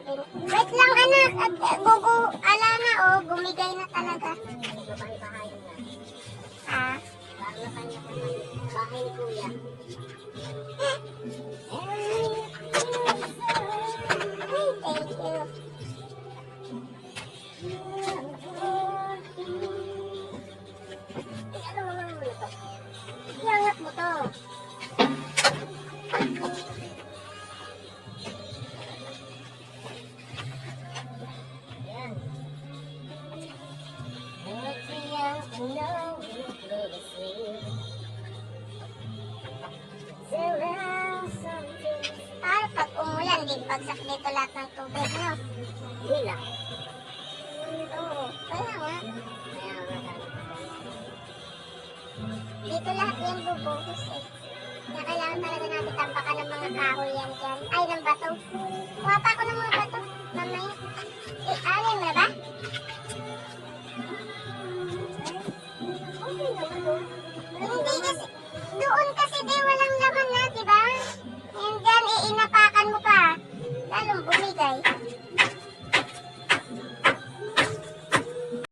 akin. Wait lang anak, at ala na oh, gumigay na talaga. Bahay-bahay na. Ha? Parang na kanya-kanya. Bahay ni Kuya. Ay, thank you. Ano mo naman ito? Iangat mo to. Yan. Nagsiyang unang lulusing. Sarang something. Ah, pag umulan, di bagsak dito lahat ng tubig, no? Hindi lang. Oo, kaya nga. Kaya nga. Dito lahat yan bubuhos eh. Kaya kailangan talaga natin tampakan ng mga kahoy yan dyan. Ay, ng bato. Kuha pa ako ng mga